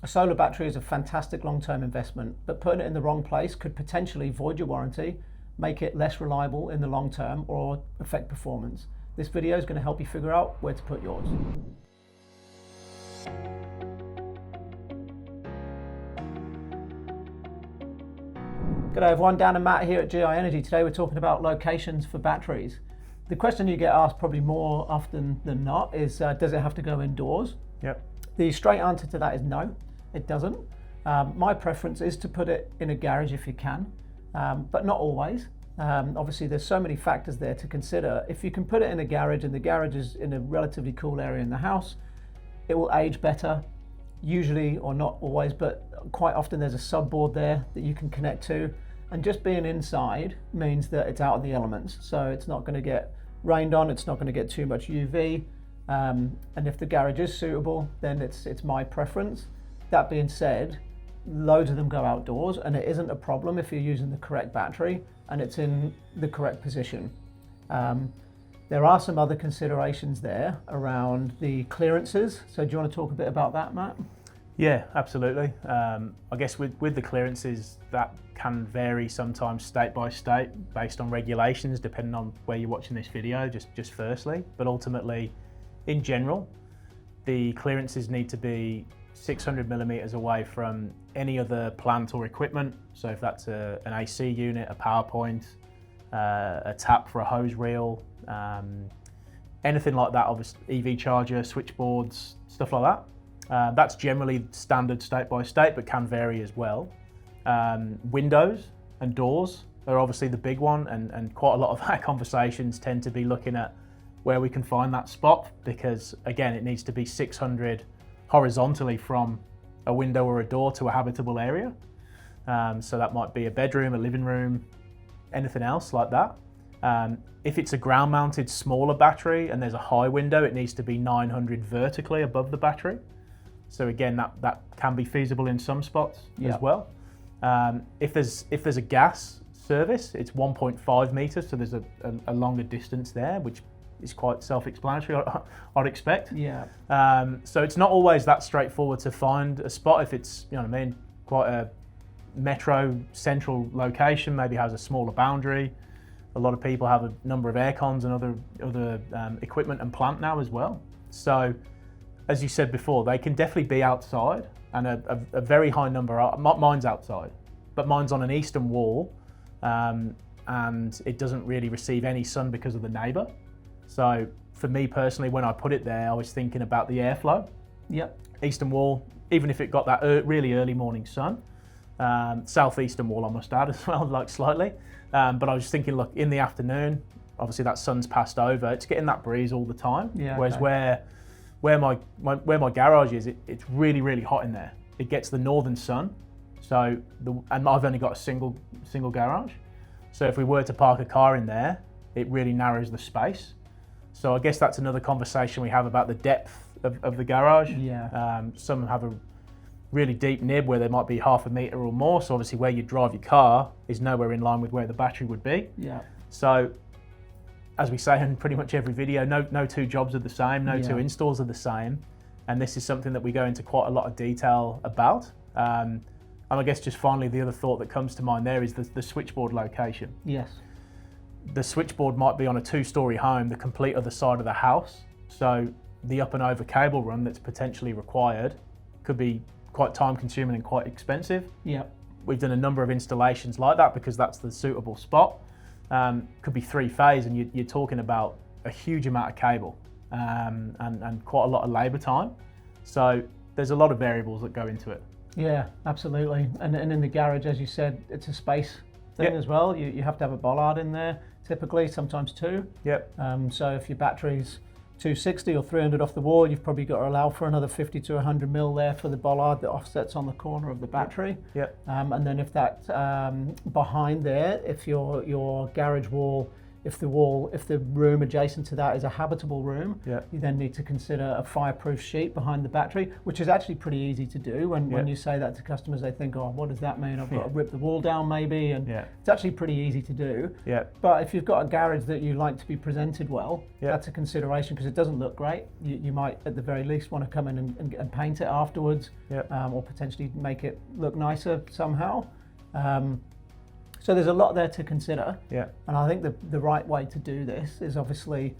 solar battery is a fantastic long-term investment, but putting it in the wrong place could potentially void your warranty, make it less reliable in the long term, or affect performance. This video is going to help you figure out where to put yours. G'day everyone, Dan and Matt here at GI Energy. Today we're talking about locations for batteries. The question you get asked probably more often than not is, does it have to go indoors? Yep. The straight answer to that is no, it doesn't. My preference is to put it in a garage if you can, but not always. Obviously there's so many factors there to consider. If you can put it in a garage and the garage is in a relatively cool area in the house, it will age better, usually, or not always, but quite often there's a subboard there that you can connect to. And just being inside means that it's out of the elements. So it's not going to get rained on, it's not going to get too much UV. And if the garage is suitable, then it's my preference. That being said, loads of them go outdoors, and it isn't a problem if you're using the correct battery and it's in the correct position. There are some other considerations there around the clearances. So do you want to talk a bit about that, Matt? Yeah, absolutely. I guess with the clearances, that can vary sometimes state by state based on regulations, depending on where you're watching this video, just firstly. But ultimately, in general, the clearances need to be 600 millimeters away from any other plant or equipment. So if that's an AC unit, a power point, a tap for a hose reel, anything like that, obviously EV charger, switchboards, stuff like that. That's generally standard state by state, but can vary as well. Windows and doors are obviously the big one, and quite a lot of our conversations tend to be looking at where we can find that spot, because again, it needs to be 600 horizontally from a window or a door to a habitable area. So that might be a bedroom, a living room, anything else like that. If it's a ground mounted smaller battery and there's a high window, it needs to be 900 vertically above the battery. So again, that can be feasible in some spots as well. If there's a gas service, it's 1.5 meters, so there's a longer distance there, which is quite self-explanatory, I'd expect. Yeah. So it's not always that straightforward to find a spot if it's, you know what I mean, quite a metro central location, maybe has a smaller boundary. A lot of people have a number of air cons and other equipment and plant now as well. So, as you said before, they can definitely be outside, and a very high number are, mine's outside, but mine's on an eastern wall, and it doesn't really receive any sun because of the neighbour. So for me personally, when I put it there, I was thinking about the airflow. Yep. Eastern wall, even if it got that really early morning sun, southeastern wall I must add as well, like slightly, but I was thinking, look, in the afternoon, obviously that sun's passed over, it's getting that breeze all the time, whereas where my garage is, it's really, really hot in there. It gets the northern sun, and I've only got a single garage. So if we were to park a car in there, it really narrows the space. So I guess that's another conversation we have about the depth of the garage. Yeah. Some have a really deep nib where there might be half a meter or more. So obviously where you drive your car is nowhere in line with where the battery would be. Yeah. So, as we say in pretty much every video, no two jobs are the same, no two installs are the same. And this is something that we go into quite a lot of detail about. And I guess just finally, the other thought that comes to mind there is the switchboard location. Yes. The switchboard might be on a 2-story home, the complete other side of the house. So the up and over cable run that's potentially required could be quite time consuming and quite expensive. Yeah. We've done a number of installations like that because that's the suitable spot. Could be 3-phase, and you're talking about a huge amount of cable and quite a lot of labour time. So there's a lot of variables that go into it. Yeah, absolutely. And in the garage, as you said, it's a space thing as well. You have to have a bollard in there, typically, sometimes 2. Yep. So if your battery's 260 or 300 off the wall, you've probably got to allow for another 50 to 100 mil there for the bollard that offsets on the corner of the battery. Yep. And then if that behind there, if your garage wall If the room adjacent to that is a habitable room, Yeah. you then need to consider a fireproof sheet behind the battery, which is actually pretty easy to do. When you say that to customers, they think, oh, what does that mean? I've got to rip the wall down maybe, and it's actually pretty easy to do. Yeah. But if you've got a garage that you like to be presented well, that's a consideration, because it doesn't look great. You might at the very least want to come in and paint it afterwards, or potentially make it look nicer somehow. So there's a lot there to consider. Yeah. And I think the right way to do this is obviously,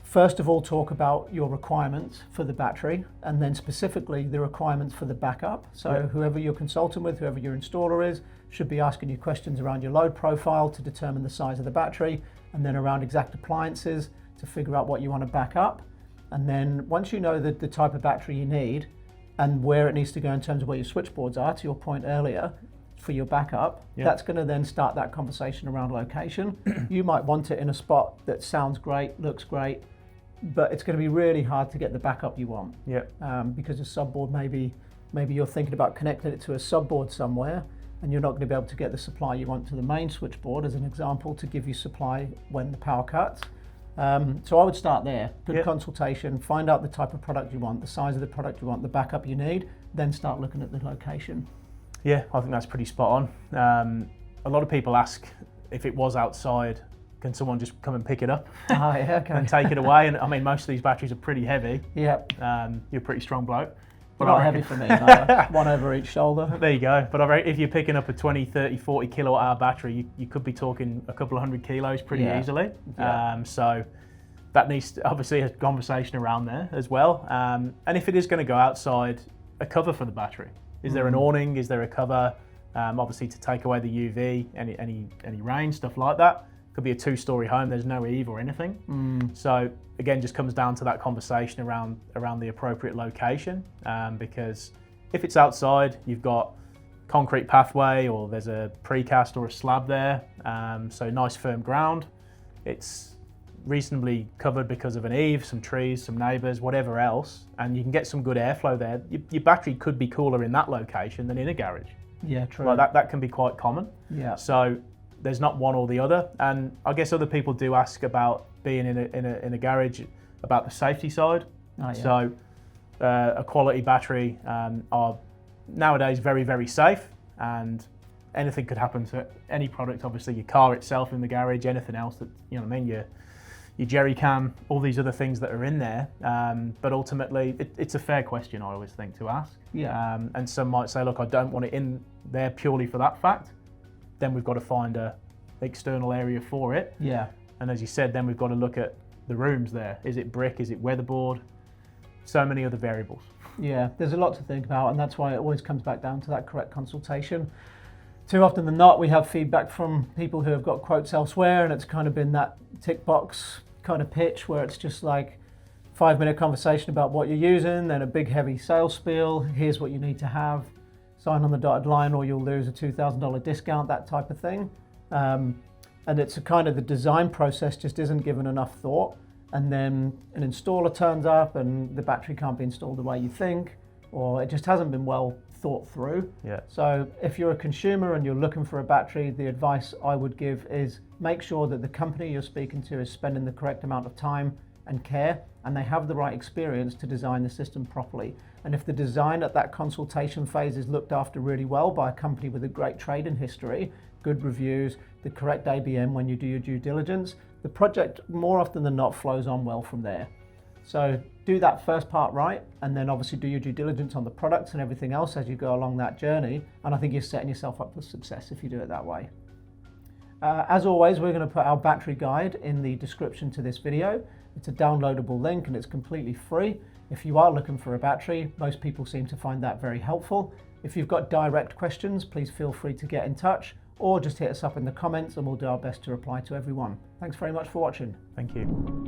first of all, talk about your requirements for the battery, and then specifically the requirements for the backup. So whoever you're consulting with, whoever your installer is, should be asking you questions around your load profile to determine the size of the battery, and then around exact appliances to figure out what you want to back up. And then once you know the type of battery you need and where it needs to go in terms of where your switchboards are, to your point earlier, for your backup, that's going to then start that conversation around location. You might want it in a spot that sounds great, looks great, but it's going to be really hard to get the backup you want. Because a subboard, maybe you're thinking about connecting it to a subboard somewhere, and you're not going to be able to get the supply you want to the main switchboard, as an example, to give you supply when the power cuts. So I would start there. Good consultation, find out the type of product you want, the size of the product you want, the backup you need, then start looking at the location. Yeah, I think that's pretty spot on. A lot of people ask, if it was outside, can someone just come and pick it up and take it away? And I mean, most of these batteries are pretty heavy. You're a pretty strong bloke. But not heavy for me, no. One over each shoulder. There you go. But I reckon if you're picking up a 20, 30, 40 kilowatt hour battery, you could be talking a couple of 100 kilos pretty easily. So that needs to, obviously a conversation around there as well. And if it is going to go outside, a cover for the battery. Is there an awning? Is there a cover? Obviously to take away the UV, any rain, stuff like that. Could be a 2-story home. There's no eave or anything. So again, just comes down to that conversation around the appropriate location. Because if it's outside, you've got concrete pathway, or there's a precast or a slab there. So nice firm ground. It's reasonably covered because of an eave, some trees, some neighbours, whatever else, and you can get some good airflow there. Your battery could be cooler in that location than in a garage. Yeah, true. Like that can be quite common. Yeah. So there's not one or the other, and I guess other people do ask about being in a garage, about the safety side. So a quality battery are nowadays very, very safe, and anything could happen to any product. Obviously, your car itself in the garage, anything else that your jerry can, all these other things that are in there. But ultimately, it's a fair question, I always think, to ask. And some might say, look, I don't want it in there purely for that fact. Then we've got to find a external area for it. And as you said, then we've got to look at the rooms there. Is it brick? Is it weatherboard? So many other variables. Yeah, there's a lot to think about, and that's why it always comes back down to that correct consultation. Too often than not, we have feedback from people who have got quotes elsewhere, and it's kind of been that tick box kind of pitch where it's just like 5-minute conversation about what you're using, then a big heavy sales spiel. Here's what you need to have. Sign on the dotted line or you'll lose a $2,000 discount, that type of thing. And it's a kind of, the design process just isn't given enough thought. And then an installer turns up and the battery can't be installed the way you think, or it just hasn't been well thought through. So if you're a consumer and you're looking for a battery, the advice I would give is make sure that the company you're speaking to is spending the correct amount of time and care, and they have the right experience to design the system properly. And if the design at that consultation phase is looked after really well by a company with a great trading history, good reviews, the correct ABM when you do your due diligence, the project more often than not flows on well from there. So do that first part right, and then obviously do your due diligence on the products and everything else as you go along that journey. And I think you're setting yourself up for success if you do it that way. As always, we're going to put our battery guide in the description to this video. It's a downloadable link and it's completely free. If you are looking for a battery, most people seem to find that very helpful. If you've got direct questions, please feel free to get in touch, or just hit us up in the comments and we'll do our best to reply to everyone. Thanks very much for watching. Thank you.